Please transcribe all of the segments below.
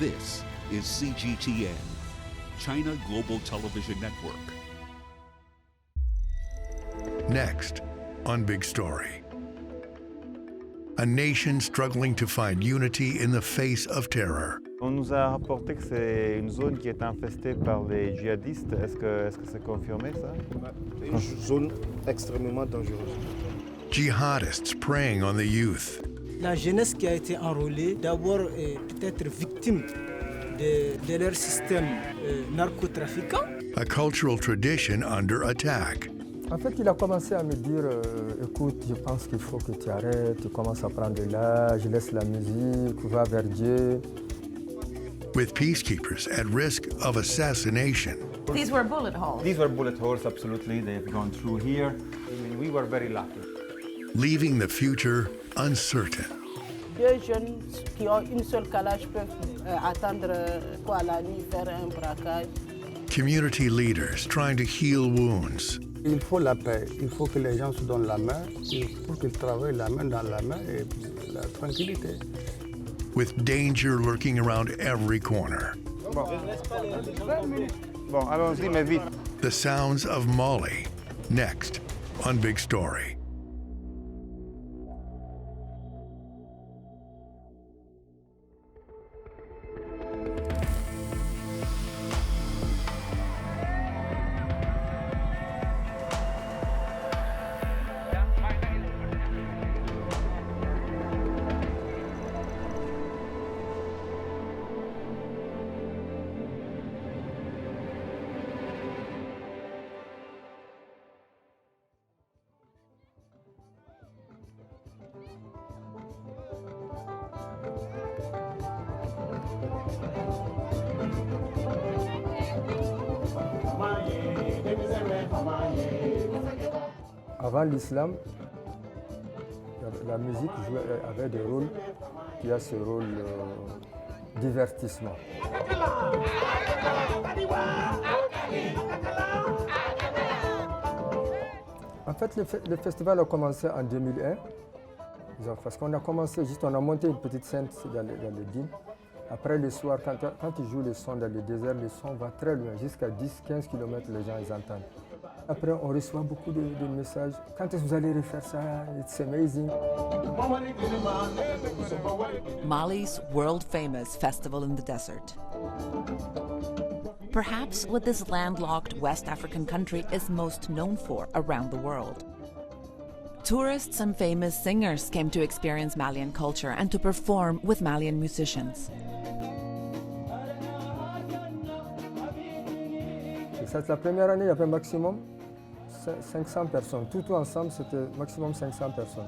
This is CGTN, China Global Television Network. Next on Big Story. A nation struggling to find unity in the face of terror. On nous a rapporté que c'est une zone qui est infestée par les djihadistes. Est-ce que c'est confirmé ça? Une zone extrêmement dangereuse. Jihadists preying on the youth. La jeunesse qui a été enrôlée, d'abord est peut-être victime de leur système narcotrafiquant. A cultural tradition under attack. En fait, il a commencé à me dire, écoute, je pense qu'il faut que tu arrêtes, tu commences à prendre de l'âge, laisse la musique, va vers Dieu. With peacekeepers at risk of assassination. These were bullet holes. These were bullet holes, absolutely. They've gone through here. I mean, we were very lucky. Leaving the future uncertain. Deux jeunes qui ont une seule calage peuvent attendre quoi la nuit, faire un braquage. Community leaders trying to heal wounds. Il faut la paix. Il faut que les gens se donnent la main pour qu'ils travaillent la main dans la main et la tranquillité. With danger lurking around every corner. Bon, allons-y, mais vite. The sounds of Mali. Next on Big Story. Avant l'islam, la musique avait des rôles, qui a ce rôle divertissement. En fait, le festival a commencé en 2001, parce qu'on a commencé juste, on a monté une petite scène dans le dîme. Après le soir, quand ils jouent le son dans le désert, le son va très loin, jusqu'à 10-15 km, les gens ils entendent. Après, on reçoit beaucoup de messages. Quand est-ce que vous allez refaire ça? It's amazing. Mali's world-famous festival in the desert. Perhaps what this landlocked West African country is most known for around the world. Tourists and famous singers came to experience Malian culture and to perform with Malian musicians. C'est la première année, il y avait maximum 500 personnes. Tout ensemble, c'était maximum 500 personnes.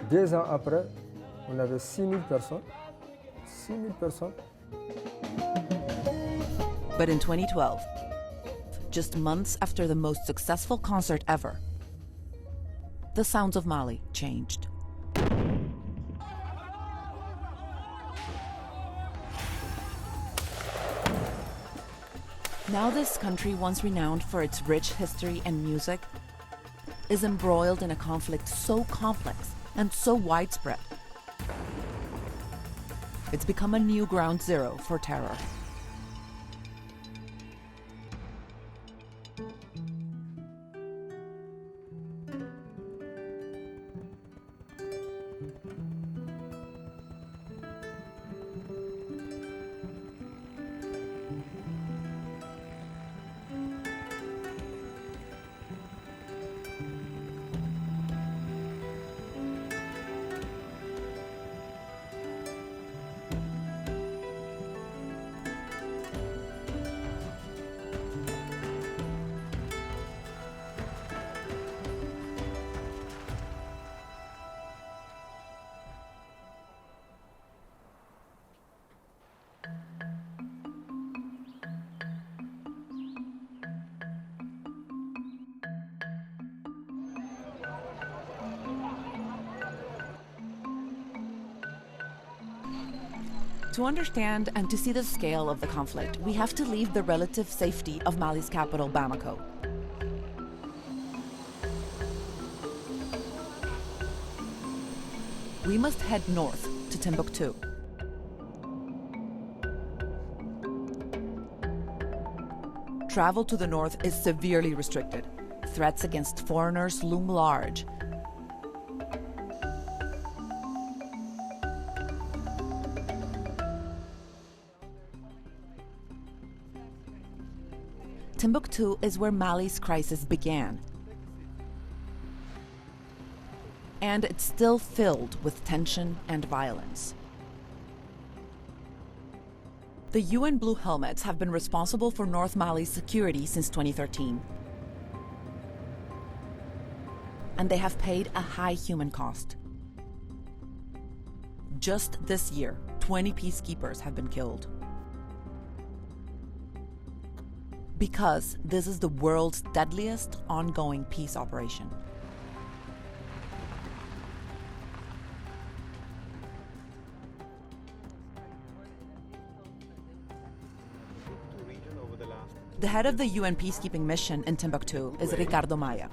2 ans après, on avait 6000 personnes. 6000 personnes. But in 2012, just months after the most successful concert ever, the sounds of Mali changed. Now this country, once renowned for its rich history and music, is embroiled in a conflict so complex and so widespread. It's become a new ground zero for terror. To understand and to see the scale of the conflict, we have to leave the relative safety of Mali's capital, Bamako. We must head north to Timbuktu. travel to the north is severely restricted. Threats against foreigners loom large. Timbuktu is where Mali's crisis began. And it's still filled with tension and violence. The UN Blue Helmets have been responsible for North Mali's security since 2013. And they have paid a high human cost. Just this year, 20 peacekeepers have been killed. Because this is the world's deadliest ongoing peace operation. The head of the UN peacekeeping mission in Timbuktu is Ricardo Maya.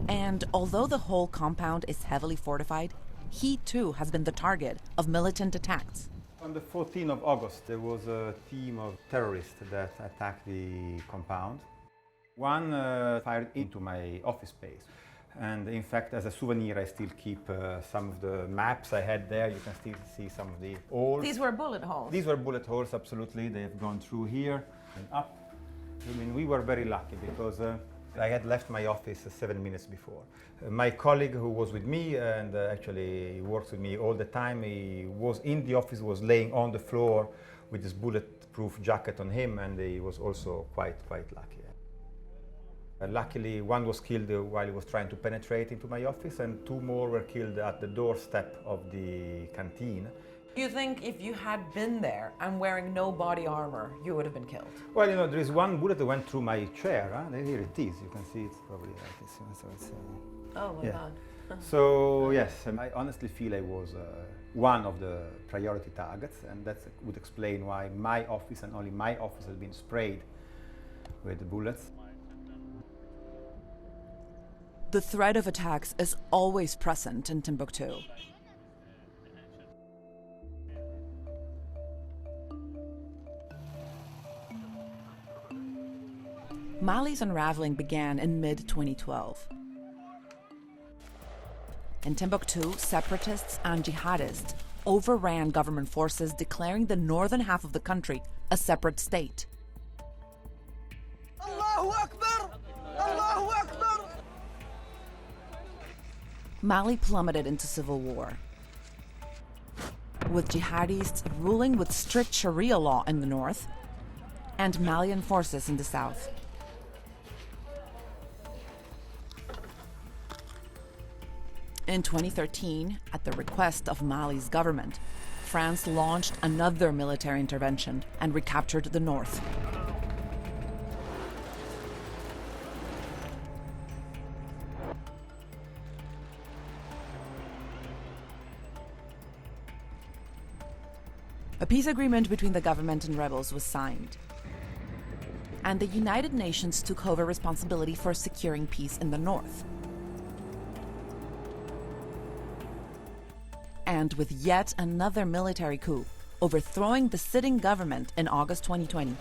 And although the whole compound is heavily fortified, he too has been the target of militant attacks. On the 14th of August, there was a team of terrorists that attacked the compound. One fired into my office space. And in fact, as a souvenir, I still keep some of the maps I had there. You can still see some of the holes. These were bullet holes? These were bullet holes, absolutely. They have gone through here and up. I mean, we were very lucky because I had left my office 7 minutes before. My colleague who was with me and actually works with me all the time, he was in the office, was laying on the floor with this bulletproof jacket on him, and he was also quite lucky. Luckily, one was killed while he was trying to penetrate into my office, and 2 more were killed at the doorstep of the canteen. You think if you had been there and wearing no body armor, you would have been killed? Well, you know, there is one bullet that went through my chair. Huh? Here it is. You can see it's probably like this. So it's, oh my God. So yes, I honestly feel I was one of the priority targets, and that would explain why my office and only my office has been sprayed with the bullets. The threat of attacks is always present in Timbuktu. Mali's unraveling began in mid-2012. In Timbuktu, separatists and jihadists overran government forces, declaring the northern half of the country a separate state. Allahu Akbar! Allahu Akbar! Mali plummeted into civil war, with jihadists ruling with strict Sharia law in the north and Malian forces in the south. In 2013, at the request of Mali's government, France launched another military intervention and recaptured the north. A peace agreement between the government and rebels was signed, and the United Nations took over responsibility for securing peace in the north. And with yet another military coup, overthrowing the sitting government in August 2020,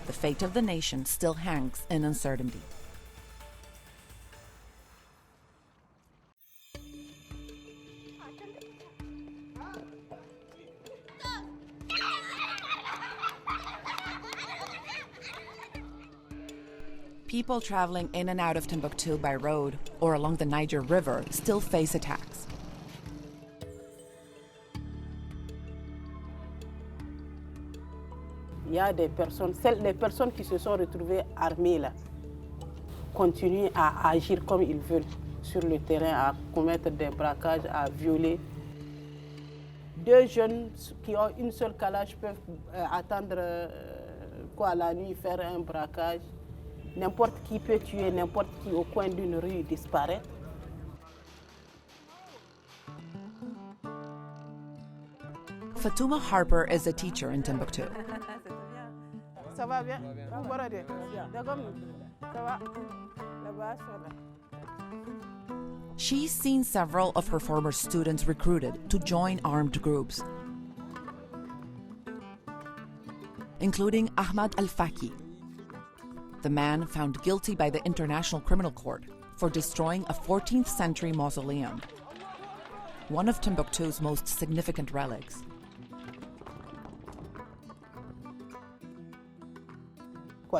the fate of the nation still hangs in uncertainty. People traveling in and out of Timbuktu by road or along the Niger River still face attacks. Il y a des personnes, les personnes qui se sont retrouvées armées là, continuent à agir comme ils veulent sur le terrain, à commettre des braquages, à violer. 2 jeunes qui ont une seule calage peuvent attendre la nuit, faire un braquage. N'importe qui peut tuer n'importe qui au coin d'une rue, disparaître. Fatuma Harper is a teacher in Timbuktu. Ça va bien? She's seen several of her former students recruited to join armed groups. including Ahmad al-Faki, the man found guilty by the International Criminal Court for destroying a 14th century mausoleum, one of Timbuktu's most significant relics.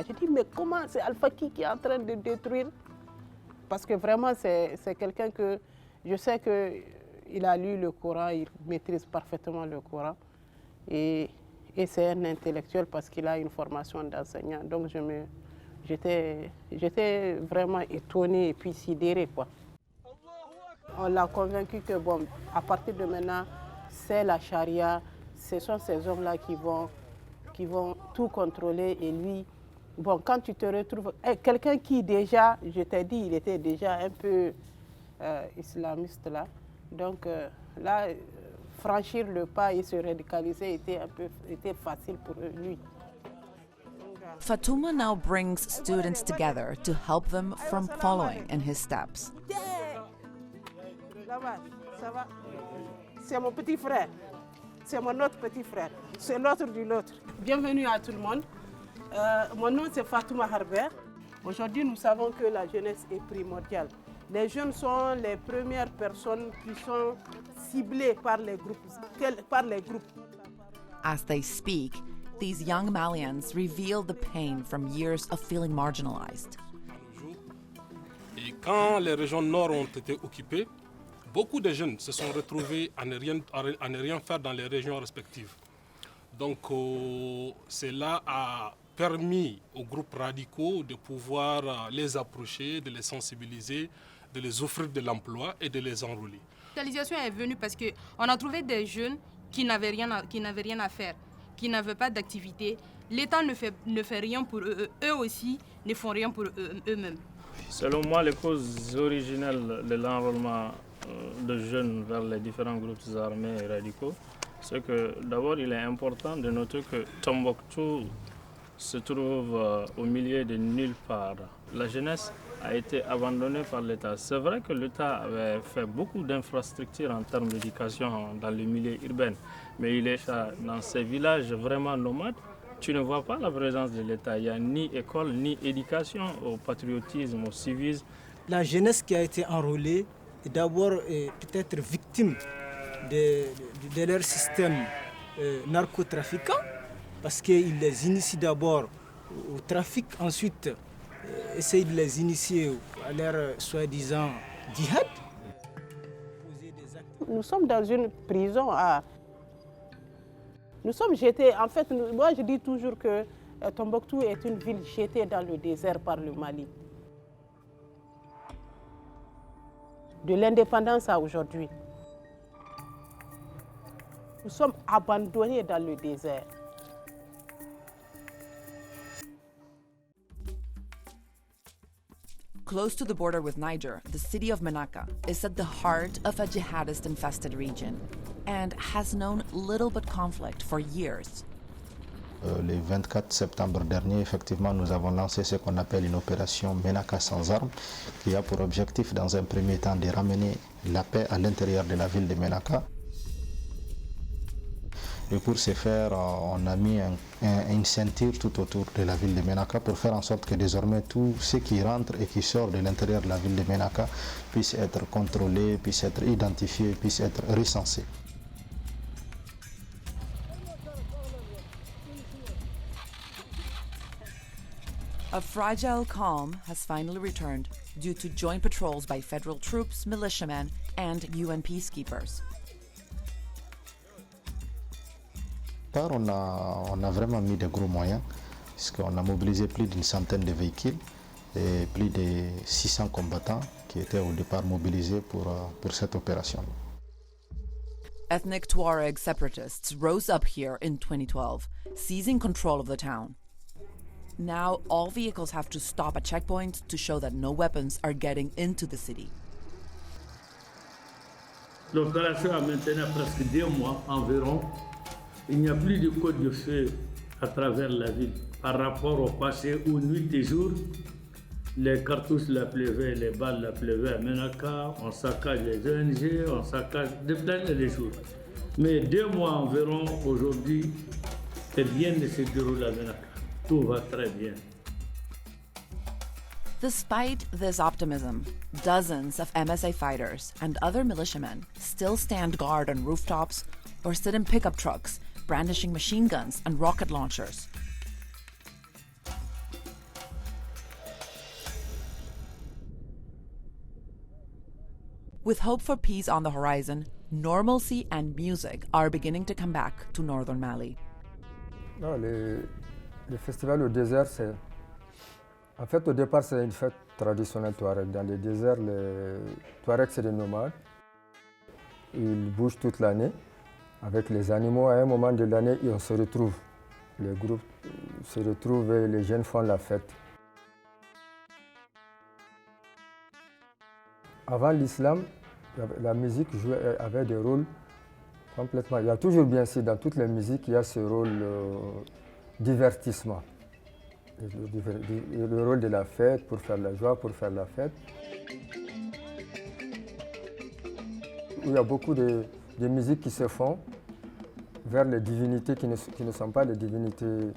J'ai dit, mais comment c'est Al-Faki qui est en train de détruire? Parce que vraiment, c'est quelqu'un que je sais qu'il a lu le Coran, il maîtrise parfaitement le Coran. Et c'est un intellectuel parce qu'il a une formation d'enseignant. Donc j'étais vraiment étonnée et puis sidérée, quoi. On l'a convaincu que, bon, à partir de maintenant, c'est la charia, ce sont ces hommes-là qui vont tout contrôler. Et lui, bon, quand tu te retrouves... quelqu'un qui déjà, je t'ai dit, il était déjà un peu islamiste là. Donc là, franchir le pas et se radicaliser était facile pour lui. Fatuma now brings students together to help them from following in his steps. Ça va. C'est mon petit frère. C'est mon autre petit frère. C'est l'autre de l'autre. Bienvenue à tout le monde. Mon nom c'est Fatouma Harbert. Aujourd'hui, nous savons que la jeunesse est primordiale. Les jeunes sont les premières personnes qui sont ciblées par les groupes. As they speak, these young Malians reveal the pain from years of feeling marginalized. Et quand les régions nord ont été occupées, beaucoup de jeunes se sont retrouvés à ne rien faire dans les régions respectives. Donc cela a permis aux groupes radicaux de pouvoir les approcher, de les sensibiliser, de les offrir de l'emploi et de les enrôler. La radicalisation est venue parce qu'on a trouvé des jeunes qui n'avaient rien à faire, qui n'avaient pas d'activité. L'État ne fait rien pour eux, eux aussi ne font rien pour eux-mêmes. Selon moi, les causes originelles de l'enrôlement de jeunes vers les différents groupes armés et radicaux, c'est que d'abord il est important de noter que Timbuktu se trouve au milieu de nulle part. La jeunesse a été abandonnée par l'État. C'est vrai que l'État avait fait beaucoup d'infrastructures en termes d'éducation dans le milieu urbain, mais il est dans ces villages vraiment nomades. Tu ne vois pas la présence de l'État. Il n'y a ni école, ni éducation au patriotisme, au civisme. La jeunesse qui a été enrôlée est d'abord peut-être victime de leur système narcotrafiquant, parce qu'ils les initient d'abord au trafic, ensuite essayent de les initier à leur soi-disant djihad. Nous sommes dans une prison Nous sommes jetés, en fait, moi je dis toujours que Timbuktu est une ville jetée dans le désert par le Mali. De l'indépendance à aujourd'hui. Nous sommes abandonnés dans le désert. Close to the border with Niger, the city of Menaka is at the heart of a jihadist-infested region and has known little but conflict for years. Le 24 septembre dernier, effectivement, nous avons lancé ce qu'on appelle une opération Menaka sans armes, qui a pour objectif, dans un premier temps, de ramener la paix à l'intérieur de la ville de Menaka. Et pour ce faire, on a mis une ceinture tout autour de la ville de Menaka pour faire en sorte que désormais tout ce qui rentre et qui sort de l'intérieur de la ville de Menaka puisse être contrôlé, puisse être identifié, puisse être recensé. A fragile calm has finally returned due to joint patrols by federal troops, militiamen, and UN peacekeepers. On a vraiment mis de gros moyens, puisqu'on a mobilisé plus d'une centaine de véhicules et plus de 600 combattants qui étaient au départ mobilisés pour cette opération. Ethnic Tuareg separatists rose up here in 2012, seizing control of the town. Now all vehicles have to stop at checkpoints to show that no weapons are getting into the city. L'opération a maintenant presque 2 mois environ. Il n'y a plus de code de feu à travers la ville par rapport au passé où nuit et jour, les cartouches la pleuvaient, les balles la pleuvaient à Menaka, on saccage les ONG, on saccage de plein de jours. Mais 2 mois environ aujourd'hui, Et rien ne se déroule à Ménaka. Tout va très bien. Despite this optimism, dozens of MSA fighters and other militiamen still stand guard on rooftops or sit in pickup trucks, brandishing machine guns and rocket launchers. With hope for peace on the horizon, normalcy and music are beginning to come back to northern Mali. Non, le festival au désert, c'est... En fait, au départ, c'est une fête traditionnelle Touareg. Dans les déserts, les Touaregs, c'est des nomades. Ils bougent toute l'année avec les animaux. À un moment de l'année, on se retrouve. Les groupes se retrouvent et les jeunes font la fête. Avant l'islam, la musique avait des rôles complètement... Il y a toujours, bien sûr, dans toutes les musiques, il y a ce rôle divertissement. Le rôle de la fête, pour faire la joie, pour faire la fête. Il y a beaucoup de musiques qui se font vers les divinités qui ne sont pas les divinités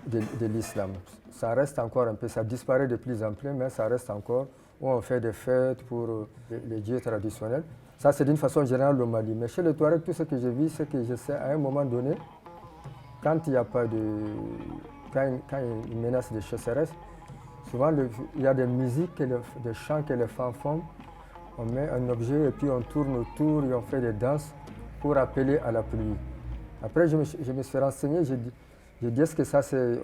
de l'islam. Ça reste encore un peu, ça disparaît de plus en plus, mais ça reste encore où on fait des fêtes pour les dieux traditionnels. Ça, c'est d'une façon générale au Mali. Mais chez les Touaregs, tout ce que j'ai vu, c'est que je sais, à un moment donné, quand il n'y a pas de... Quand il y a une menace de sécheresse, souvent il y a des musiques, des chants que les femmes font. On met un objet et puis on tourne autour et on fait des danses pour appeler à la pluie. Après, je me suis renseigné, j'ai dit est-ce que ça c'est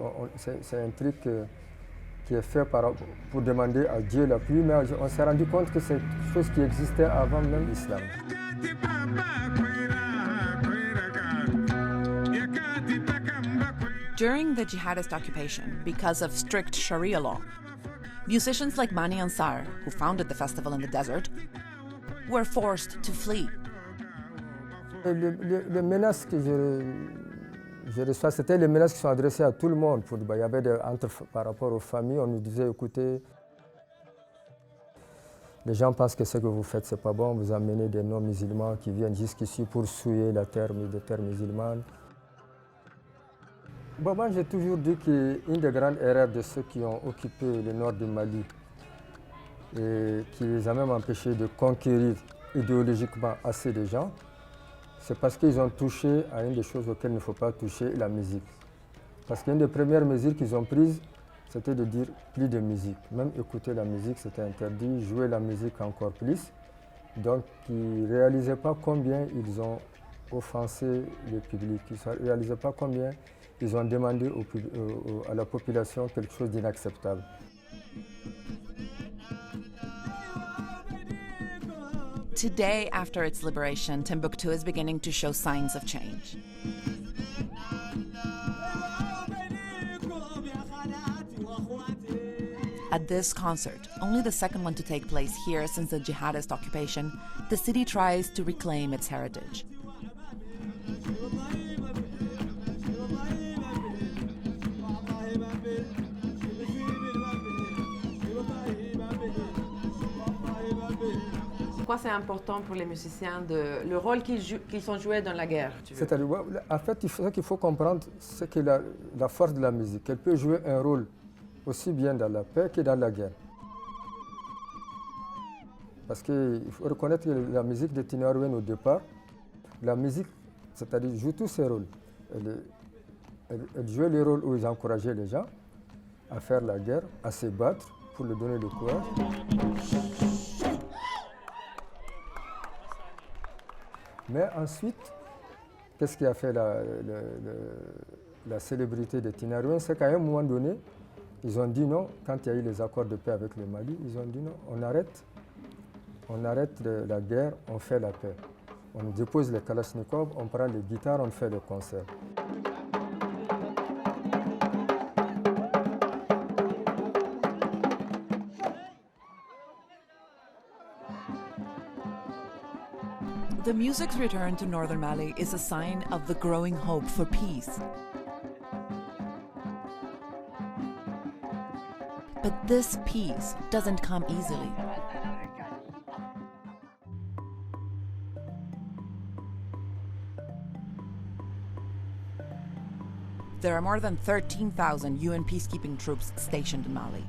un truc qui est fait pour demander à Dieu la pluie, mais on s'est rendu compte que c'est quelque chose qui existait avant même l'islam. During the jihadist occupation, because of strict Sharia law, musicians like Mani Ansar, who founded the festival in the desert, were forced to flee. Les menaces que je reçois, c'était les menaces qui sont adressées à tout le monde. Il y avait par rapport aux familles, on nous disait, écoutez, les gens pensent que ce que vous faites, c'est pas bon, vous amenez des non-musulmans qui viennent jusqu'ici pour souiller des terres musulmanes. Bon, moi, j'ai toujours dit qu'une des grandes erreurs de ceux qui ont occupé le nord du Mali et qui les a même empêchés de conquérir idéologiquement assez de gens, c'est parce qu'ils ont touché à une des choses auxquelles il ne faut pas toucher, la musique. Parce qu'une des premières mesures qu'ils ont prises, c'était de dire plus de musique. Même écouter la musique, c'était interdit, jouer la musique encore plus. Donc, ils ne réalisaient pas combien ils ont offensé le public, ils ne réalisaient pas combien ils ont demandé à la population quelque chose d'inacceptable. Today, after its liberation, Timbuktu is beginning to show signs of change. At this concert, only the second one to take place here since the jihadist occupation, the city tries to reclaim its heritage. Pourquoi c'est important pour les musiciens le rôle qu'ils ont joué dans la guerre? C'est-à-dire, en fait, ce qu'il faut comprendre, c'est que la force de la musique, elle peut jouer un rôle aussi bien dans la paix que dans la guerre. Parce qu'il faut reconnaître que la musique des Tinariwen au départ, la musique, c'est-à-dire, joue tous ses rôles. Elle jouait le rôle où ils encourageaient les gens à faire la guerre, à se battre pour leur donner le courage. Mais ensuite, qu'est-ce qui a fait la célébrité des Tinariwen? C'est qu'à un moment donné, ils ont dit non, quand il y a eu les accords de paix avec le Mali, ils ont dit non, on arrête la guerre, on fait la paix. On dépose les kalachnikovs, on prend les guitares, on fait le concert. The music's return to northern Mali is a sign of the growing hope for peace. But this peace doesn't come easily. There are more than 13,000 UN peacekeeping troops stationed in Mali.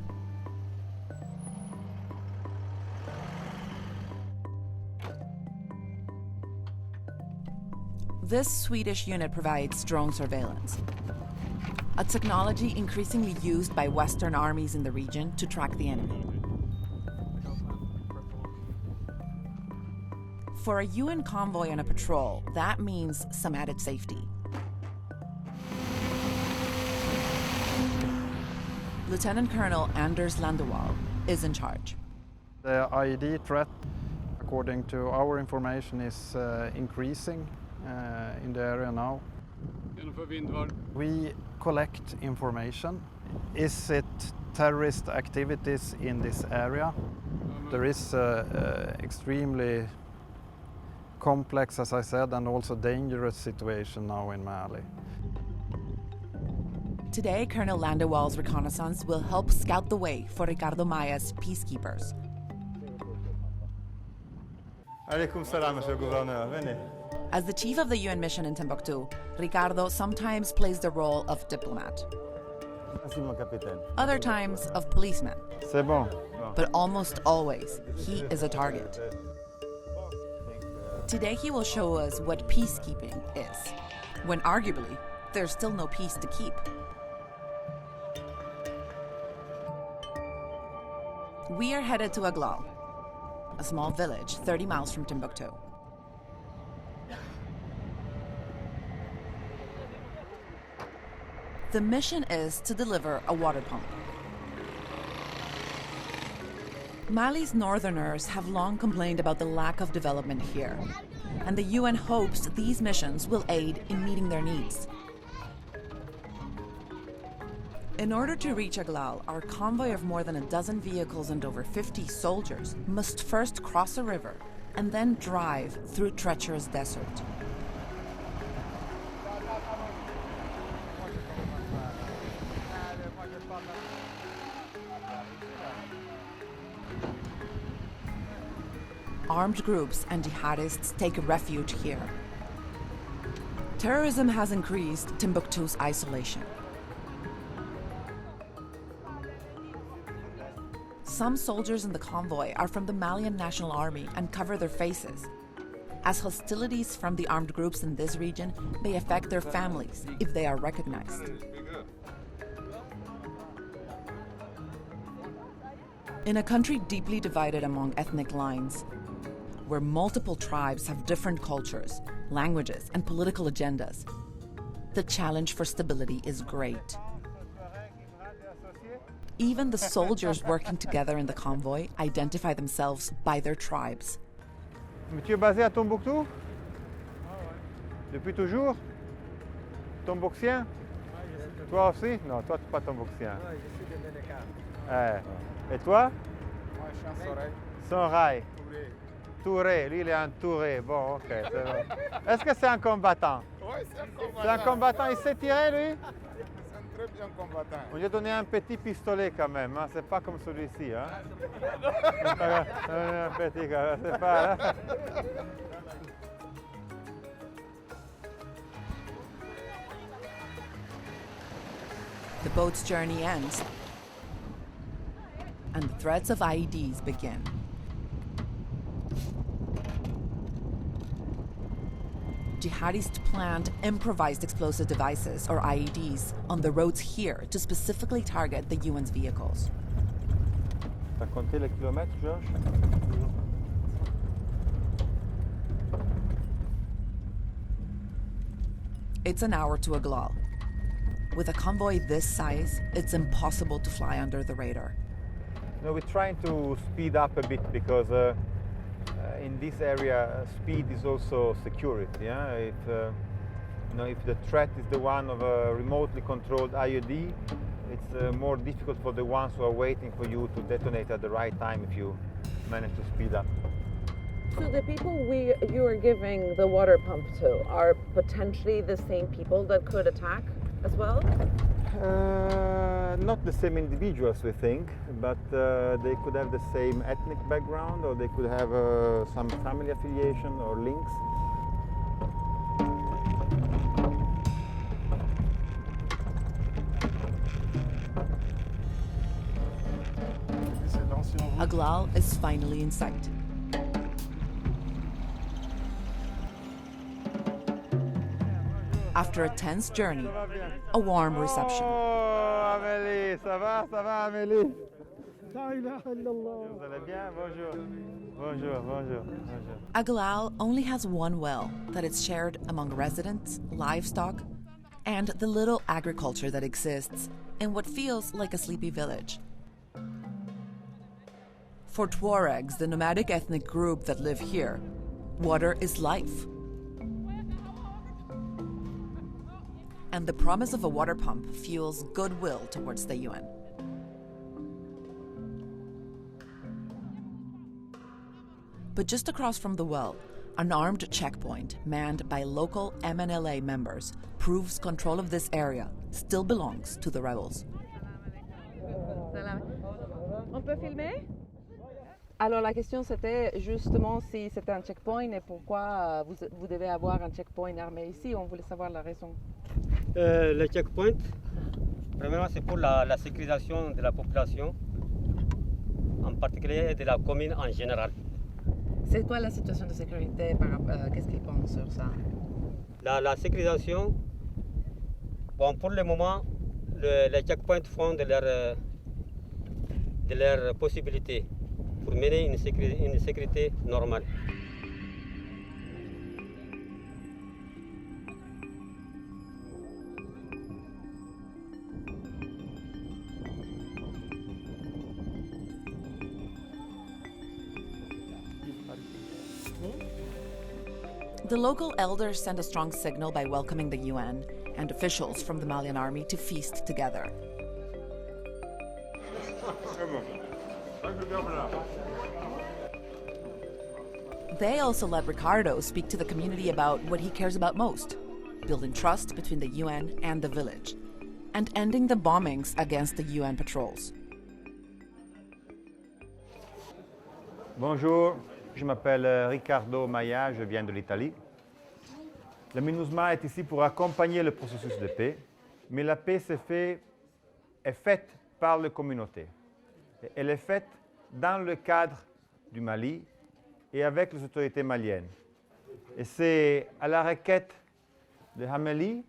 This Swedish unit provides drone surveillance, a technology increasingly used by Western armies in the region to track the enemy. For a UN convoy on a patrol, that means some added safety. Lieutenant Colonel Anders Landewall is in charge. The IED threat, according to our information, is increasing in the area now. We collect information. Is it terrorist activities in this area? There is extremely complex, as I said, and also dangerous situation now in Mali. Today, Colonel Landewall's reconnaissance will help scout the way for Ricardo Maya's peacekeepers. Alaikum salam, Monsieur le Gouverneur. Venez. As the chief of the UN mission in Timbuktu, Ricardo sometimes plays the role of diplomat. Merci, mon capitaine. Other times of policeman. C'est bon. But almost always, he is a target. Today he will show us what peacekeeping is, when arguably there's still no peace to keep. We are headed to Aglal, a small village 30 miles from Timbuktu. The mission is to deliver a water pump. Mali's northerners have long complained about the lack of development here, and the UN hopes these missions will aid in meeting their needs. In order to reach Aglal, our convoy of more than a dozen vehicles and over 50 soldiers must first cross a river and then drive through treacherous desert. Armed groups and jihadists take refuge here. Terrorism has increased Timbuktu's isolation. Some soldiers in the convoy are from the Malian National Army and cover their faces, as hostilities from the armed groups in this region may affect their families if they are recognized. In a country deeply divided among ethnic lines, where multiple tribes have different cultures, languages, and political agendas, the challenge for stability is great. Even the soldiers working together in the convoy identify themselves by their tribes. Tu es basé à Tombouctou? Depuis toujours? Tombouctien? Toi aussi? Non, toi tu n'es pas tombouctien. Et toi? Moi je suis en Sorail. Sorail. Touré, lui il est un Touré. Bon, ok, c'est bon. Est-ce que c'est un combattant? Oui, c'est un combattant. C'est un combattant, il sait tirer lui? C'est un très bien combattant. On lui a donné un petit pistolet quand même, hein? C'est pas comme celui-ci. Hein? Un petit, c'est pas. Hein? The boat's journey ends, and the threats of IEDs begin. Jihadists planned improvised explosive devices, or IEDs, on the roads here to specifically target the UN's vehicles. T'as compté les kilomètres, Josh? It's an hour to Aglal. With a convoy this size, it's impossible to fly under the radar. No, we're trying to speed up a bit because in this area, speed is also security. Yeah? If the threat is the one of a remotely controlled IED, it's more difficult for the ones who are waiting for you to detonate at the right time if you manage to speed up. So the people you are giving the water pump to are potentially the same people that could attack as well? Not the same individuals, we think, but they could have the same ethnic background, or they could have some family affiliation or links. Aglal is finally in sight. After a tense journey, a warm reception. Oh, Amélie, ça va, Amélie? Vous allez bien? Bonjour. Aglal only has one well that is shared among residents, livestock, and the little agriculture that exists in what feels like a sleepy village. For Tuaregs, the nomadic ethnic group that live here, water is life. And the promise of a water pump fuels goodwill towards the UN. But just across from the well, an armed checkpoint manned by local MNLA members proves control of this area still belongs to the rebels. On peut filmer? Alors la question c'était justement si c'était un checkpoint et pourquoi vous devez avoir un checkpoint armé ici. On voulait savoir la raison. Le checkpoint, premièrement, c'est pour la sécurisation de la population, en particulier de la commune en général. C'est quoi la situation de sécurité? Qu'est-ce qu'ils pensent sur ça? La sécurisation, bon, pour le moment, les checkpoints font de leurs possibilités pour mener une sécurité normale. The local elders send a strong signal by welcoming the UN and officials from the Malian army to feast together. They also let Ricardo speak to the community about what he cares about most, building trust between the UN and the village, and ending the bombings against the UN patrols. Bonjour, je m'appelle Ricardo Maya, je viens de l'Italie. La MINUSMA est ici pour accompagner le processus de paix, mais la paix est faite par la communauté. Elle est faite dans le cadre du Mali et avec les autorités maliennes. Et c'est à la requête de Amélie,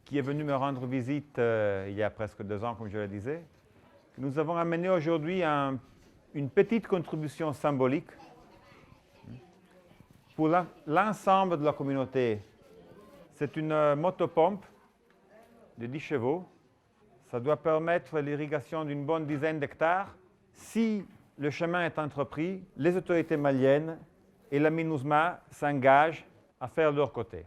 qui est venu me rendre visite il y a presque 2 ans, comme je le disais, que nous avons amené aujourd'hui une petite contribution symbolique pour l'ensemble de la communauté. C'est une motopompe de 10 chevaux. Ça doit permettre l'irrigation d'une bonne dizaine d'hectares. Si le chemin est entrepris, les autorités maliennes et la MINUSMA s'engagent à faire de leur côté.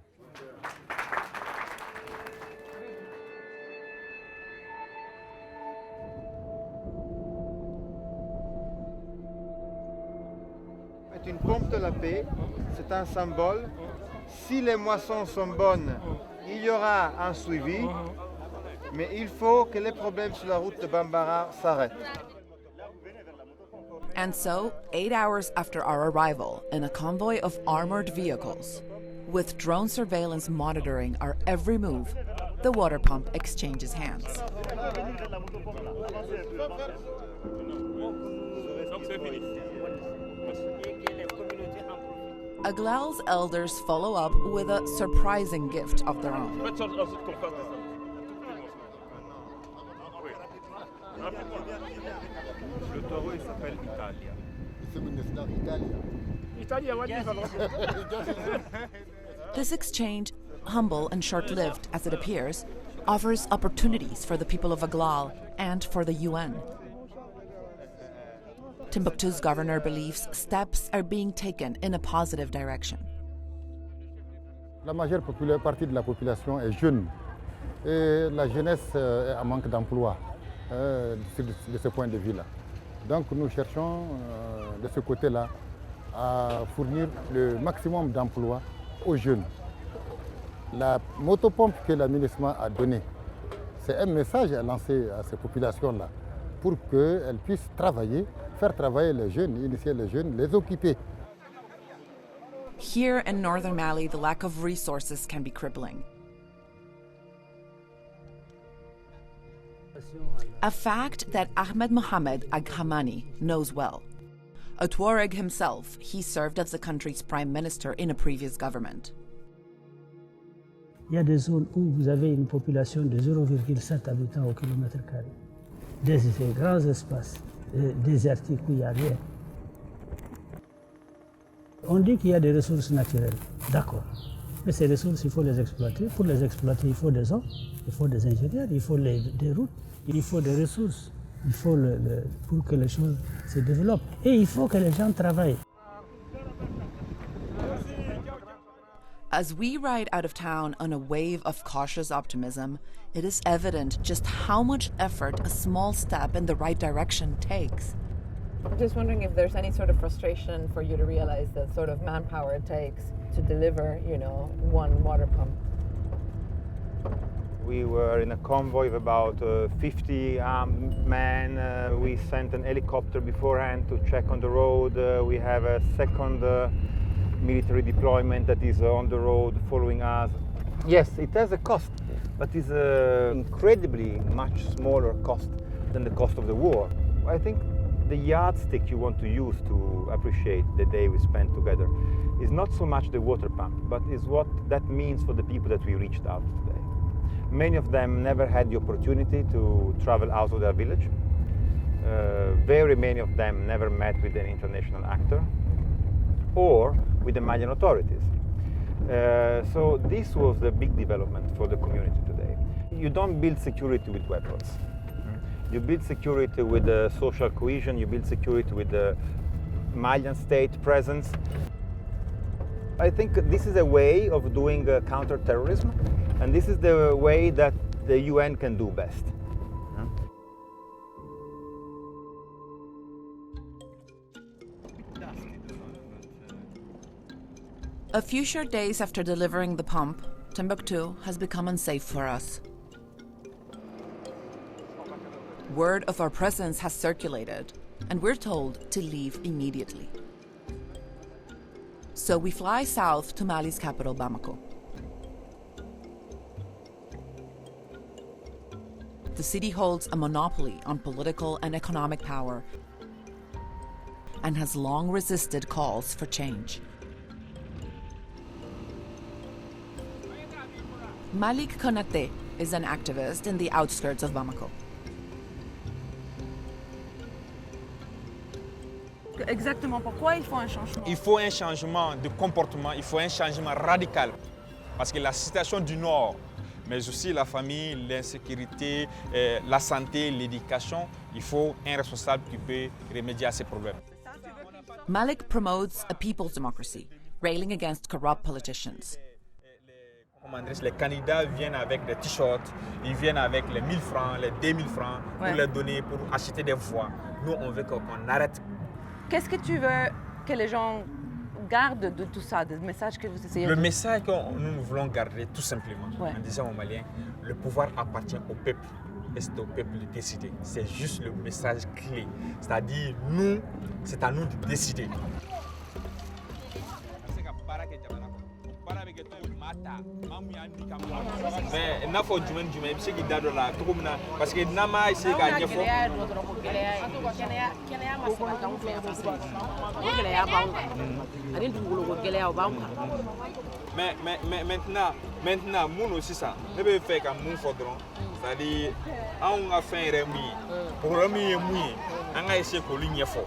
C'est une pompe de la paix, c'est un symbole. Si les moissons sont bonnes, il y aura un suivi, mais il faut que les problèmes sur la route de Bambara s'arrêtent. And so, 8 hours after our arrival, in a convoy of armored vehicles, with drone surveillance monitoring our every move, the water pump exchanges hands. Aglal's elders follow up with a surprising gift of their own. Le taureau, il s'appelle Italia. This exchange, humble and short-lived as it appears, offers opportunities for the people of Aglal and for the UN. Timbuktu's governor believes steps are being taken in a positive direction. La majeure partie de la population est jeune et la jeunesse est en manque d'emploi de ce point de vue-là. Donc nous cherchons de ce côté-là à fournir le maximum d'emplois aux jeunes. La motopompe que la MINUSMA a donnée, c'est un message à lancer à ces populations-là pour qu'elles puissent travailler, faire travailler les jeunes, initier les jeunes, les occuper. Here in northern Mali, the lack of resources can be crippling. a fact that Ahmed Mohamed Aghamani knows well. A Tuareg himself, he served as the country's prime minister in a previous government. Il y a des zones où vous avez une population de 0,7 habitants au kilomètre carré. Des grands espaces désertiques où il n'y a rien. On dit qu'il y a des ressources naturelles, d'accord. Mais ces ressources, il faut les exploiter. Pour les exploiter, il faut des hommes, il faut des ingénieurs, il faut des routes, il faut des ressources. Il faut pour que les choses se développent. Et il faut que les gens travaillent. As we ride out of town on a wave of cautious optimism, it is evident just how much effort a small step in the right direction takes. I'm just wondering if there's any sort of frustration for you to realize the sort of manpower it takes to deliver, one water pump. We were in a convoy of about 50 armed men. We sent an helicopter beforehand to check on the road. We have a second military deployment that is on the road following us. Yes, it has a cost, but it's incredibly much smaller cost than the cost of the war. I think the yardstick you want to use to appreciate the day we spent together is not so much the water pump, but is what that means for the people that we reached out today. Many of them never had the opportunity to travel out of their village. Very many of them never met with an international actor or with the Malian authorities. So this was the big development for the community today. You don't build security with weapons. You build security with social cohesion, you build security with the Malian state presence. I think this is a way of doing counter-terrorism, and this is the way that the UN can do best. A few short days after delivering the pump, Timbuktu has become unsafe for us. Word of our presence has circulated, and we're told to leave immediately. So we fly south to Mali's capital, Bamako. The city holds a monopoly on political and economic power and has long resisted calls for change. Malik Konate is an activist in the outskirts of Bamako. Exactement pourquoi il faut un changement. Il faut un changement de comportement, il faut un changement radical. Parce que la situation du Nord, mais aussi la famille, l'insécurité, la santé, l'éducation, il faut un responsable qui peut remédier à ces problèmes. Malik promotes a people's democracy, railing against corrupt politicians. Les candidats viennent avec des t-shirts, ils viennent avec les 1000 francs, les 2000 francs pour les donner, pour acheter des voix. Nous, on veut qu'on arrête. Qu'est-ce que tu veux que les gens gardent de tout ça, des messages que vous essayez de... Le message que nous voulons garder, tout simplement, en disant aux Maliens, le pouvoir appartient au peuple et c'est au peuple de décider. C'est juste le message clé. C'est-à-dire, nous, c'est à nous de décider. Mais n'a faut jumen c'est qui dado la trumna parce que nama c'est gagné fo mais maintenant mon aussi ça ne peut faire comme mon faudron c'est-à-dire on a fait un remis pour remis mouillé on a essayé ko ligne fo.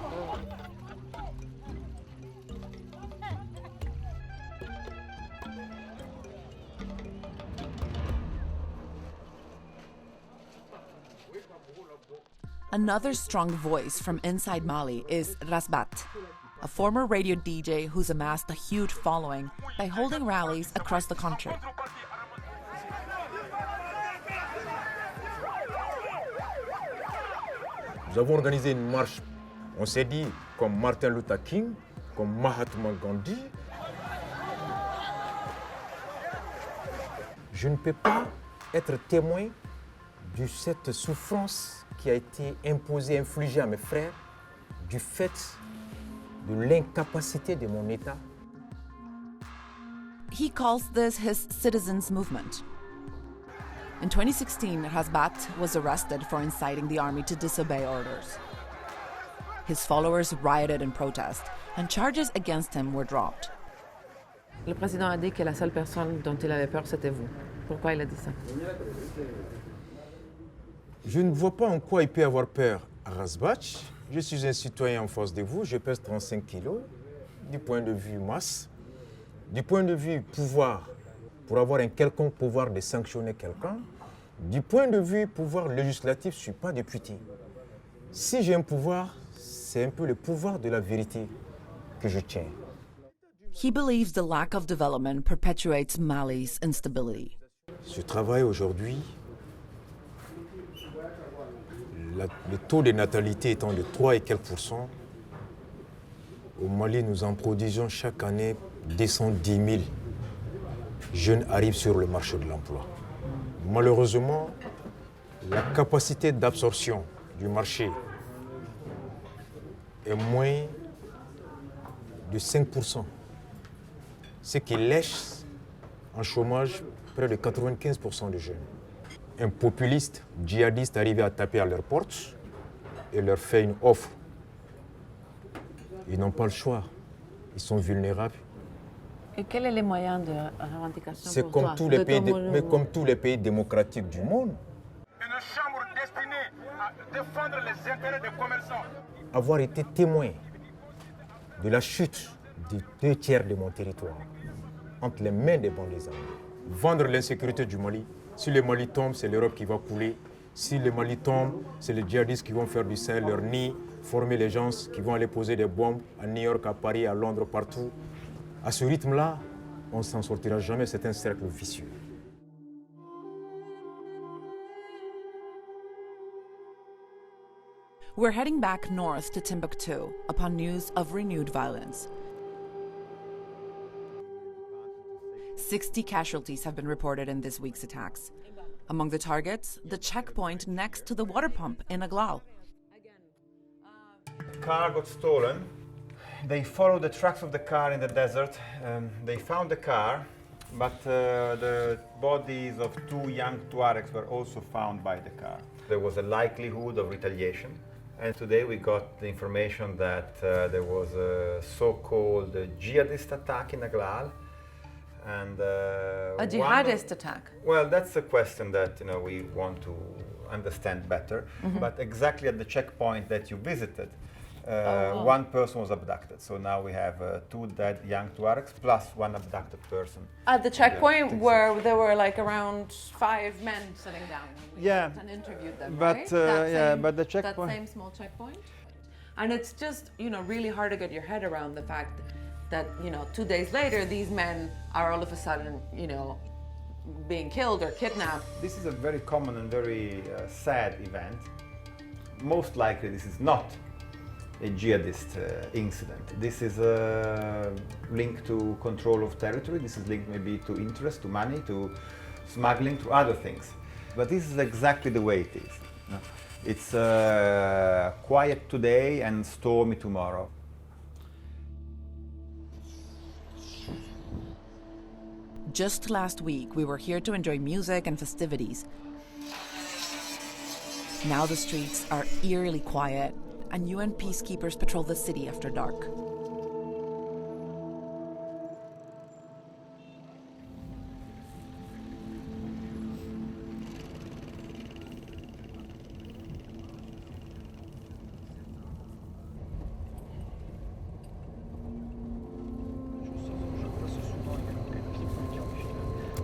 Another strong voice from inside Mali is Rasbat, a former radio DJ who's amassed a huge following by holding rallies across the country. Nous avons organisé une marche. On s'est dit, comme Martin Luther King, comme Mahatma Gandhi, je ne peux pas être témoin de cette souffrance qui a été imposée, infligée à mes frères, du fait de l'incapacité de mon État. He calls this his citizens' movement. In 2016, Razbat was arrested for inciting the army to disobey orders. His followers rioted in protest, and charges against him were dropped. Le président a dit que la seule personne dont il avait peur, c'était vous. Pourquoi il a dit ça? Je ne vois pas en quoi il peut avoir peur à Razbat. Je suis un citoyen en face de vous, je pèse 35 kilos. Du point de vue masse, du point de vue pouvoir, pour avoir un quelconque pouvoir de sanctionner quelqu'un, du point de vue pouvoir législatif, je ne suis pas député. Si j'ai un pouvoir, c'est un peu le pouvoir de la vérité que je tiens. He believes the lack of development perpetuates Mali's instability. Je travaille aujourd'hui, le taux de natalité étant de 3 et quelques %. Au Mali, nous en produisons chaque année 210 000 jeunes arrivent sur le marché de l'emploi. Malheureusement, la capacité d'absorption du marché est moins de 5 %, ce qui laisse en chômage près de 95 % de jeunes. Un populiste djihadiste arrivé à taper à leur porte et leur fait une offre. Ils n'ont pas le choix, ils sont vulnérables. Et quels sont les moyens de revendication C'est pour comme toi, tous les pays, mais comme tous les pays démocratiques du monde. Une chambre destinée à défendre les intérêts des commerçants. Avoir été témoin de la chute de 2 tiers de mon territoire entre les mains des bandits armés. Vendre l'insécurité du Mali. Si le Mali tombe, c'est l'Europe qui va couler. Si le Mali tombe, c'est les djihadistes qui vont faire du Sahel leur nid, former les gens qui vont aller poser des bombes à New York, à Paris, à Londres, partout. À ce rythme-là, on ne s'en sortira jamais, c'est un cercle vicieux. We're heading back north to Timbuktu upon news of renewed violence. 60 casualties have been reported in this week's attacks. Among the targets, the checkpoint next to the water pump in Aglal. The car got stolen. They followed the tracks of the car in the desert. They found the car, but the bodies of 2 young Tuaregs were also found by the car. There was a likelihood of retaliation. And today we got the information that there was a so-called jihadist attack in Aglal. And, a jihadist attack? Well, that's a question that we want to understand better. But exactly at the checkpoint that you visited, one person was abducted. So now we have 2 dead young Tuaregs plus 1 abducted person. At the checkpoint where there were like around 5 men sitting down. Yeah. And interviewed them, But right? but the checkpoint. That same small checkpoint. And it's just really hard to get your head around the fact that 2 days later these men are all of a sudden being killed or kidnapped. This is a very common and very sad event. Most likely this is not a jihadist incident. This is linked to control of territory. This is linked maybe to interest, to money, to smuggling, to other things. But this is exactly the way it is. It's quiet today and stormy tomorrow. Just last week, we were here to enjoy music and festivities. Now the streets are eerily quiet, and UN peacekeepers patrol the city after dark.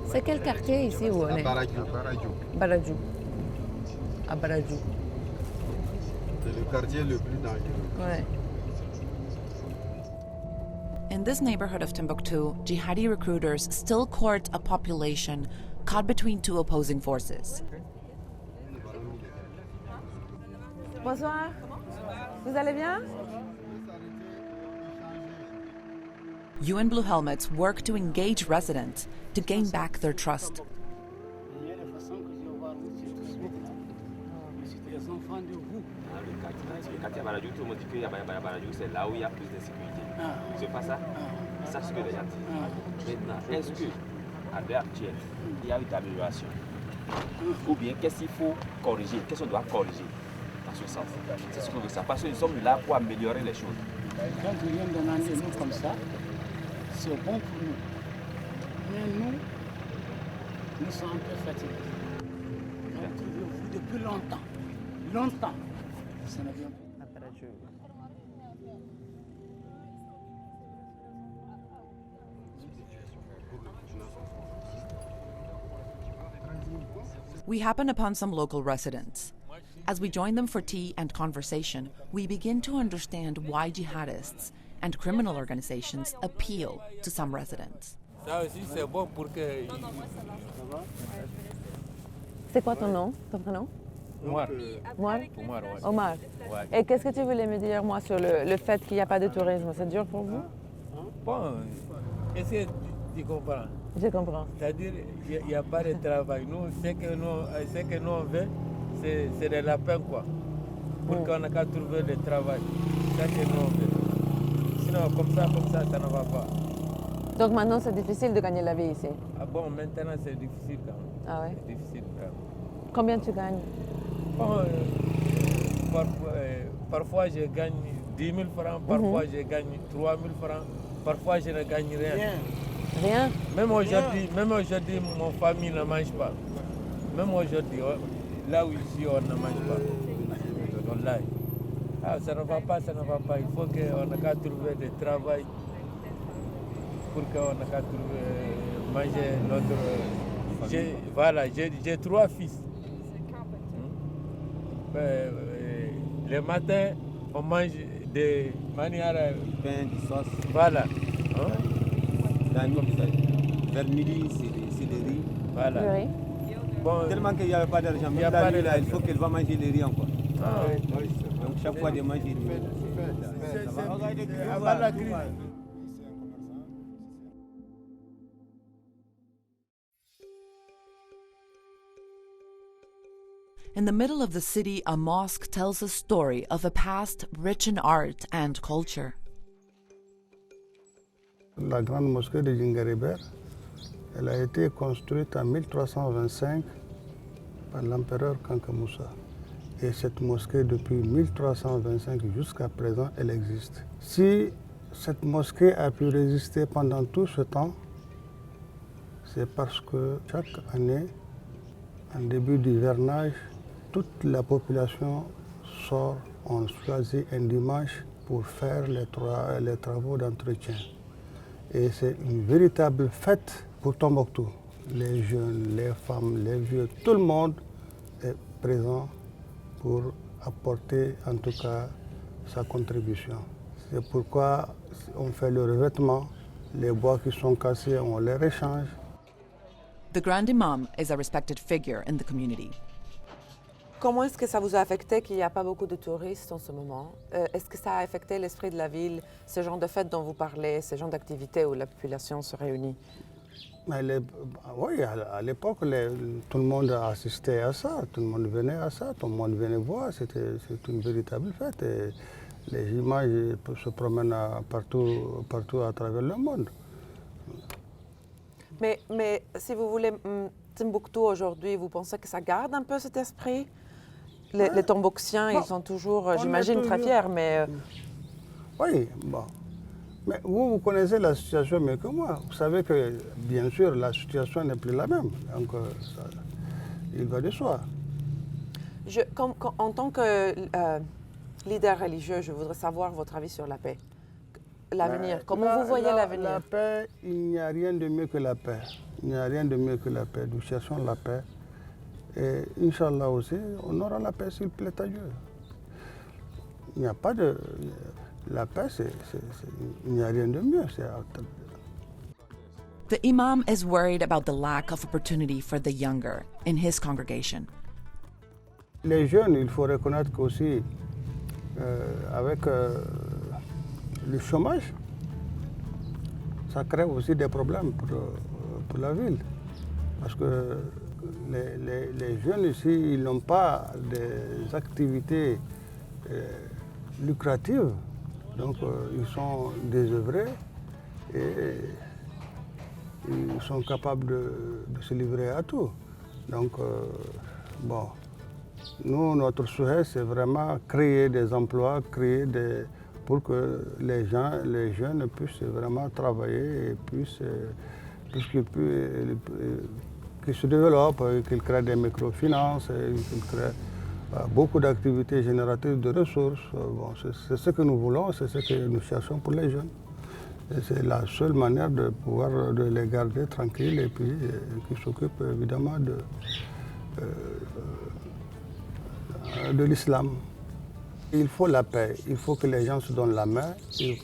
C'est quel quartier ici où on est? Baradjou. À Baradjou. C'est le quartier le plus dangereux. Ouais. In this neighborhood of Timbuktu, jihadi recruiters still court a population caught between 2 opposing forces. Bonsoir. Vous allez bien? UN Blue Helmets work to engage residents to gain back their trust. Tout le monde dit qu'il y a Baradjou, c'est là où il y a plus d'insécurité. C'est pas ça? C'est ce que les gens disent. Maintenant, est-ce qu'à l'heure actuelle, il y a eu d'amélioration? Ou bien qu'est-ce qu'il faut corriger, qu'est-ce qu'on doit corriger dans ce sens. C'est ce qu'on veut savoir, parce que nous sommes là pour améliorer les choses. Quand je viens d'un an et nous comme ça, c'est bon pour nous. Mais nous sommes un peu fatigués. On a trouvé vous depuis longtemps. Longtemps. Ça ne vient pas. We happen upon some local residents. As we join them for tea and conversation, we begin to understand why jihadists and criminal organizations appeal to some residents. Ça aussi, c'est bon pour que... C'est quoi ton nom, ton prénom? Omar. Omar? Omar, ouais. Omar. Ouais. Et qu'est-ce que tu voulais me dire, moi, sur le fait qu'il n'y a pas de tourisme? C'est dur pour vous? Bon, est-ce que tu comprends? Je comprends. C'est-à-dire, il n'y a pas de travail. Nous, ce que nous on veut, c'est de la peine, quoi. Pour qu'on ait qu'à trouver le travail. C'est ce que nous on veut. Sinon, comme ça, ça ne va pas. Donc maintenant, c'est difficile de gagner la vie ici? Ah bon, maintenant, c'est difficile quand même. Ah ouais? C'est difficile quand même. Combien tu gagnes? Bon, parfois, je gagne 10 000 francs, parfois, je gagne 3 000 francs, parfois, je ne gagne rien. Rien? Même aujourd'hui, mon famille ne mange pas. Même aujourd'hui, là où ici, on ne mange pas. Wallahi. Ah, ça ne va pas, ça ne va pas. Il faut qu'on ait qu'à trouver du travail pour qu'on ait qu'à trouver manger notre... Voilà, j'ai 3 fils. Le matin, on mange des manières... Pain, du sauce. Voilà. Vers midi, c'est des riz. Voilà. Oui. Bon, tellement qu'il n'y avait pas d'argent. Il faut qu'elle va manger les riz encore. Ah, oui. Donc chaque fois de manger les riz. Avant la crise. In the middle of the city, a mosque tells a story of a past rich in art and culture. La grande mosquée de Djingaribert, elle a été construite en 1325 par l'empereur Kankamoussa. Et cette mosquée, depuis 1325 jusqu'à présent, elle existe. Si cette mosquée a pu résister pendant tout ce temps, c'est parce que chaque année, en début d'hivernage, toute la population sort, on choisit un dimanche pour faire les travaux d'entretien. Et c'est une véritable fête pour Timbuktu. Les jeunes, les femmes, les vieux, tout le monde est présent pour apporter en tout cas sa contribution. C'est pourquoi on fait le revêtement, les bois qui sont cassés, on les réchange. The Grand Imam is a respected figure in the community. Comment est-ce que ça vous a affecté qu'il n'y a pas beaucoup de touristes en ce moment? Est-ce que ça a affecté l'esprit de la ville, ce genre de fêtes dont vous parlez, ce genre d'activités où la population se réunit? Oui, à l'époque, tout le monde assistait à ça, tout le monde venait à ça, tout le monde venait voir, c'est une véritable fête. Et les images se promènent partout à travers le monde. Mais si vous voulez, Timbuktu aujourd'hui, vous pensez que ça garde un peu cet esprit? Les Tombouctiens, ils sont toujours, j'imagine, très fiers, mais... Oui, bon. Mais vous connaissez la situation mieux que moi. Vous savez que, bien sûr, la situation n'est plus la même. Donc, il va de soi. En tant que leader religieux, je voudrais savoir votre avis sur la paix. L'avenir, comment vous voyez l'avenir? La paix, il n'y a rien de mieux que la paix. Il n'y a rien de mieux que la paix. Nous cherchons la paix. Et Inch'Allah aussi, on aura la paix s'il plaît à Dieu. Il n'y a pas de... La paix, il n'y a rien de mieux. The Imam is worried about the lack of opportunity for the younger in his congregation. Les jeunes, il faut reconnaître qu'aussi, avec le chômage, ça crée aussi des problèmes pour la ville. Parce que les jeunes ici, ils n'ont pas des activités lucratives. Donc ils sont désœuvrés et ils sont capables de se livrer à tout. Donc, bon, nous, notre souhait, c'est vraiment créer des emplois, pour que les jeunes puissent vraiment travailler et qu'ils se développent, qu'ils créent des microfinances, qu'ils créent beaucoup d'activités génératrices de ressources. Bon, c'est ce que nous voulons, c'est ce que nous cherchons pour les jeunes. Et c'est la seule manière de pouvoir de les garder tranquilles et puis qui s'occupent évidemment de l'islam. Il faut la paix, il faut que les gens se donnent la main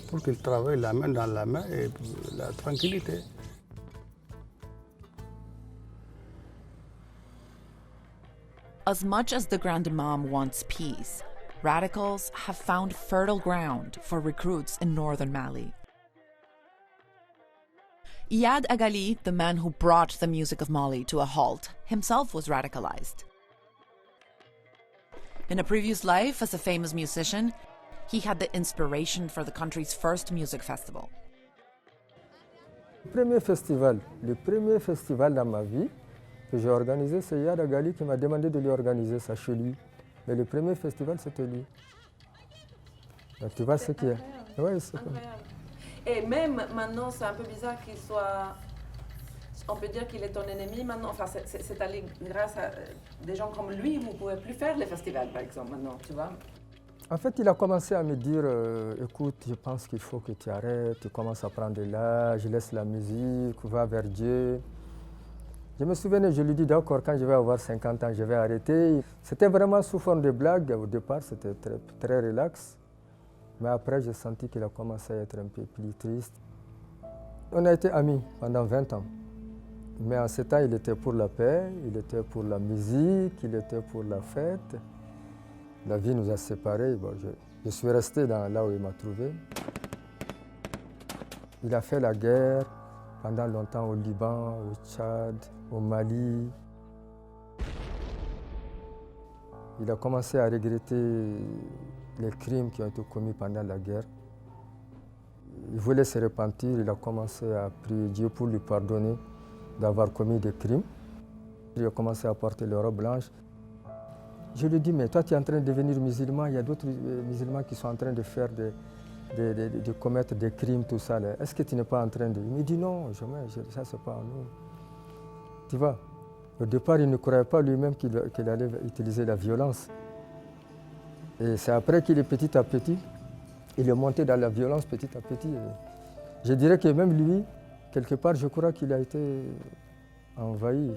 pour qu'ils travaillent la main dans la main et la tranquillité. As much as the Grand Imam wants peace, radicals have found fertile ground for recruits in northern Mali. Iyad Agali, the man who brought the music of Mali to a halt, himself was radicalized. In a previous life as a famous musician, he had the inspiration for the country's first music festival. Le premier festival dans ma vie que j'ai organisé, c'est Iyad Agali qui m'a demandé de lui organiser ça chez lui. Mais le premier festival, c'était lui. Donc, tu vois ce qui est. Ouais, c'est comme... Et même maintenant, c'est un peu bizarre qu'il soit... On peut dire qu'il est ton ennemi maintenant. Enfin, c'est allé grâce à des gens comme lui, vous ne pouvez plus faire les festivals, par exemple, maintenant, tu vois. En fait, il a commencé à me dire, écoute, je pense qu'il faut que tu arrêtes, tu commences à prendre de l'âge, laisse la musique, va vers Dieu. Je me souviens, je lui dis d'accord, quand je vais avoir 50 ans, je vais arrêter. C'était vraiment sous forme de blague. Au départ, c'était très, très relax. Mais après, j'ai senti qu'il a commencé à être un peu plus triste. On a été amis pendant 20 ans. Mais en ce temps, il était pour la paix, il était pour la musique, il était pour la fête. La vie nous a séparés. Bon, je suis resté là où il m'a trouvé. Il a fait la guerre pendant longtemps au Liban, au Tchad, au Mali. Il a commencé à regretter les crimes qui ont été commis pendant la guerre. Il voulait se repentir, il a commencé à prier Dieu pour lui pardonner d'avoir commis des crimes. Il a commencé à porter les robes blanches. Je lui ai dit, mais toi tu es en train de devenir musulman, il y a d'autres musulmans qui sont en train de faire de commettre des crimes, tout ça. Est-ce que tu n'es pas en train de... Il me dit non, jamais, ça c'est pas en nous. Tu vois, au départ, il ne croyait pas lui-même qu'il allait utiliser la violence. Et c'est après qu'il est petit à petit, il est monté dans la violence petit à petit. Et je dirais que même lui, quelque part, je crois qu'il a été envahi.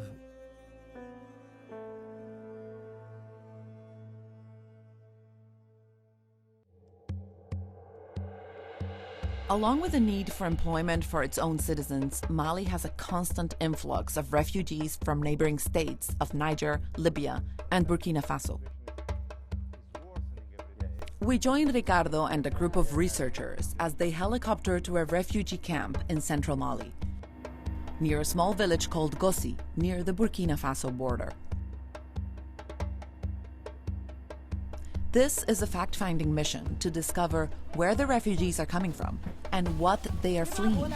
Along with the need for employment for its own citizens, Mali has a constant influx of refugees from neighboring states of Niger, Libya, and Burkina Faso. We joined Ricardo and a group of researchers as they helicoptered to a refugee camp in central Mali, near a small village called Gossi, near the Burkina Faso border. This is a fact-finding mission to discover where the refugees are coming from and what they are fleeing.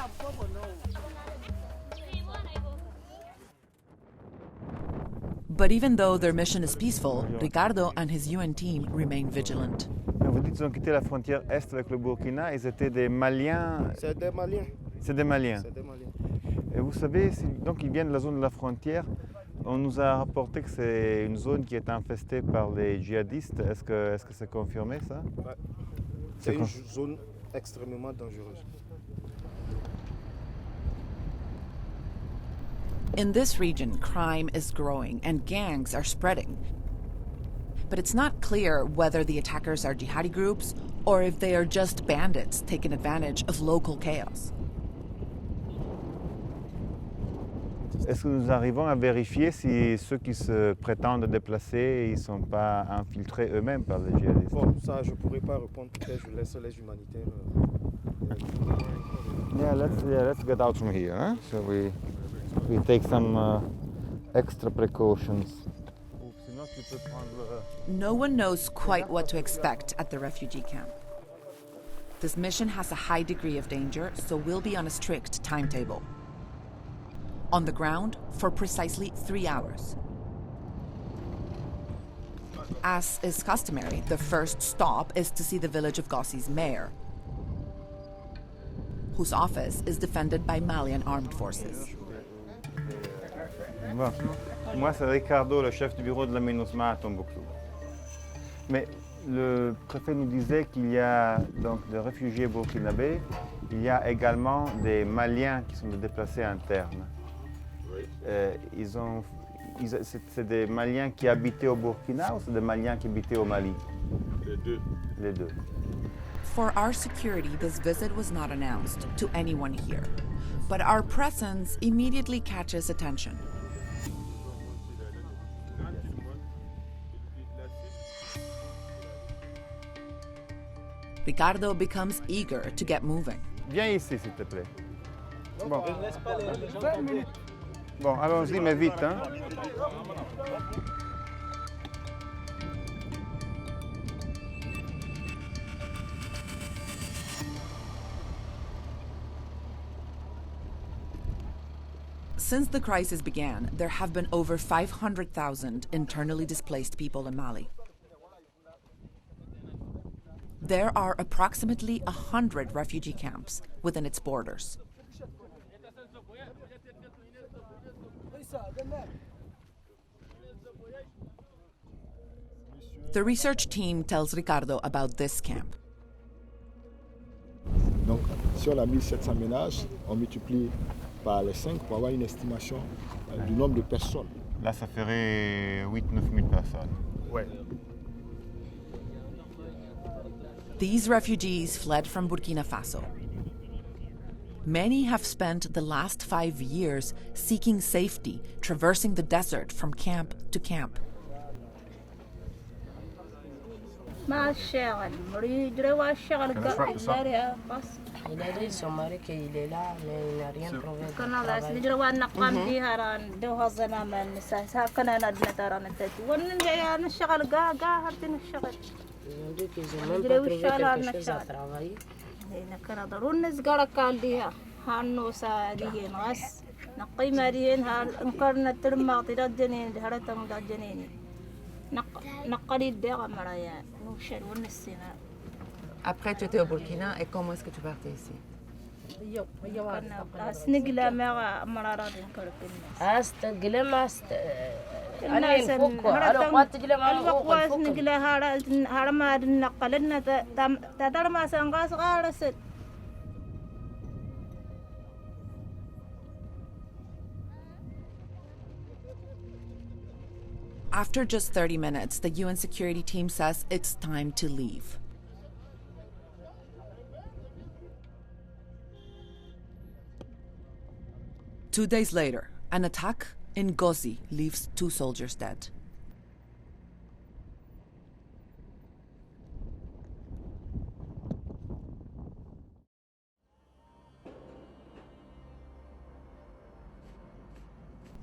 But even though their mission is peaceful, Ricardo and his UN team remain vigilant. Vous dites qu'ils ont quitté la frontière est avec le Burkina, ils étaient des Maliens. C'est des Maliens. C'est des Maliens. C'est des Maliens. Et vous savez, donc ils viennent de la zone de la frontière. On nous a rapporté que c'est une zone qui est infestée par les djihadistes. Est-ce que c'est confirmé ça? Ouais. C'est une zone extrêmement dangereuse. In this region, crime is growing and gangs are spreading. But it's not clear whether the attackers are jihadi groups or if they are just bandits taking advantage of local chaos. Est-ce que nous arrivons à vérifier si ceux qui se prétendent déplacés ne sont pas infiltrés eux-mêmes par les djihadistes? Bon, ça je ne pourrais pas répondre, peut-être je laisse les humanitaires. Yeah, let's get out from here. Huh? So we take some extra precautions. No one knows quite what to expect at the refugee camp. This mission has a high degree of danger, so we'll be on a strict timetable. On the ground for precisely 3 hours. As is customary, the first stop is to see the village of Gossi's mayor, whose office is defended by Malian armed forces. Bon. Moi, c'est Ricardo, le chef du bureau de la MINUSMA à Timbuktu. Mais le préfet nous disait qu'il y a donc des réfugiés burkinabés, il y a également des Maliens qui sont des déplacés internes. C'est des Maliens qui habitaient au Burkina ou c'est des Maliens qui habitaient au Mali? Les deux. Les deux. For our security, this visit was not announced to anyone here, but our presence immediately catches attention. Ricardo becomes eager to get moving. Viens ici, s'il te plaît. Bon, bon allons-y, mais vite, hein. Since the crisis began, there have been over 500,000 internally displaced people in Mali. There are approximately 100 refugee camps within its borders. The research team tells Ricardo about this camp. Donc, si on a 1700 ménages, on multiplie par les 5 pour avoir une estimation du nombre de personnes. Là, ça ferait 8-9 000 personnes. Ouais. These refugees fled from Burkina Faso. Many have spent the last 5 years seeking safety, traversing the desert from camp to camp. ما الشغل مريد روا الشغل كنا بس نجروا نقام فيها ران دوها زنام النساء ساكنا ندنا ترى نتاتي ونجي أنا الشغل قا هرتين الشغل نجروا الشغل هرنا الشغل هنا كنا ضروري نزقر كالديها هانو ساديين غس نقيم هذين هانكرنا ترمى ترى جنين هرتهم دا جنين Après, tu étais au Burkina et comment est-ce que tu partais ici? After just 30 minutes, the UN security team says it's time to leave. Two days later, an attack in Gossi leaves 2 soldiers dead.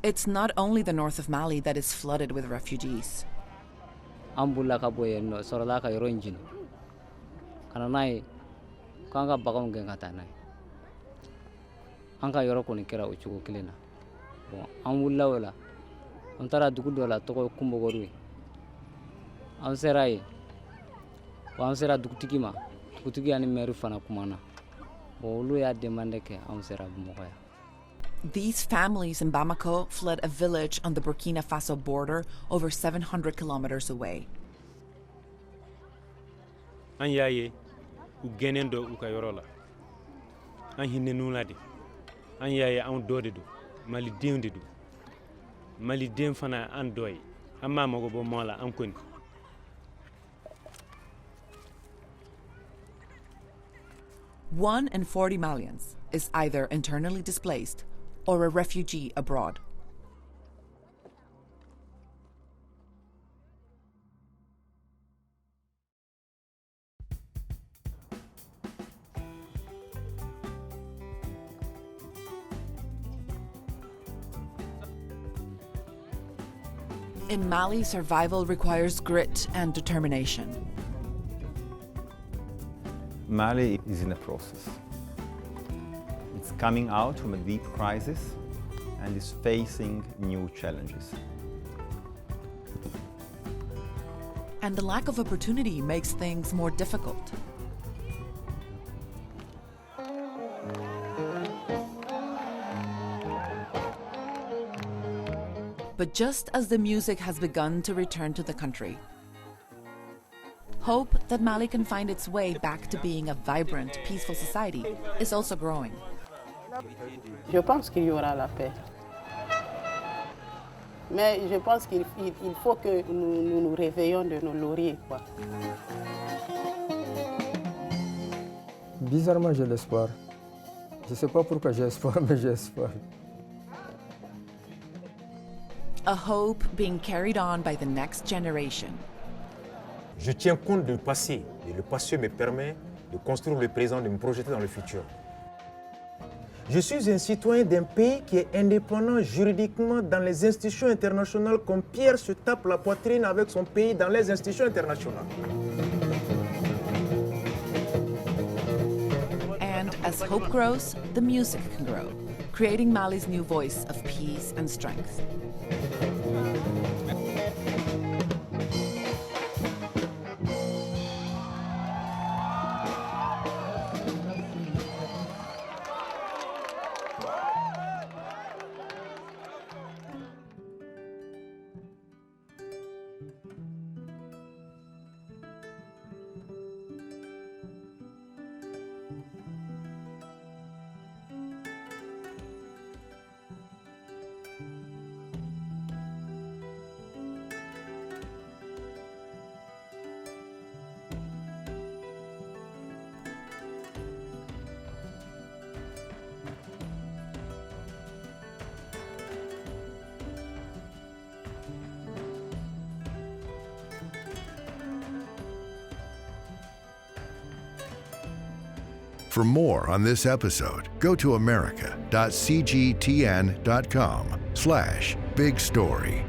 It's not only the north of Mali that is flooded with refugees. Ambulaka boye no sorolaka yoronjin. Kananai kanga bagong gengatanai. Anka yoroko ni kera uchuko kilena. Bon ambulla wala. Antara dugudola toko kumbogorui. Amserai. Amsera dugtikima. Dugtiki ani meru fana kumana. Bo ulu ya demande ke amsera bumoya. These families in Bamako fled a village on the Burkina Faso border over 700 kilometers away. An yaye u genendo u ka yorola. An hinne nulade. An yaye an dode do. Mali dewnde do. Mali dem fana an doy. Amma mago bo mola an koni. One in 40 Malians is either internally displaced or a refugee abroad. In Mali, survival requires grit and determination. Mali is in a process. It's coming out from a deep crisis and is facing new challenges. And the lack of opportunity makes things more difficult. But just as the music has begun to return to the country, hope that Mali can find its way back to being a vibrant, peaceful society is also growing. Je pense qu'il y aura la paix. Mais je pense qu'il faut que nous nous réveillons de nos lauriers, quoi. Bizarrement, j'ai l'espoir. Je ne sais pas pourquoi j'ai espoir, mais j'ai espoir. A hope being carried on by the next generation. Je tiens compte du passé et le passé me permet de construire le présent, de me projeter dans le futur. Je suis un citoyen d'un pays qui est indépendant juridiquement dans les institutions internationales comme Pierre se tape la poitrine avec son pays dans les institutions internationales. And as hope grows, the music can grow, creating Mali's new voice of peace and strength. For more on this episode, go to america.cgtn.com/big story.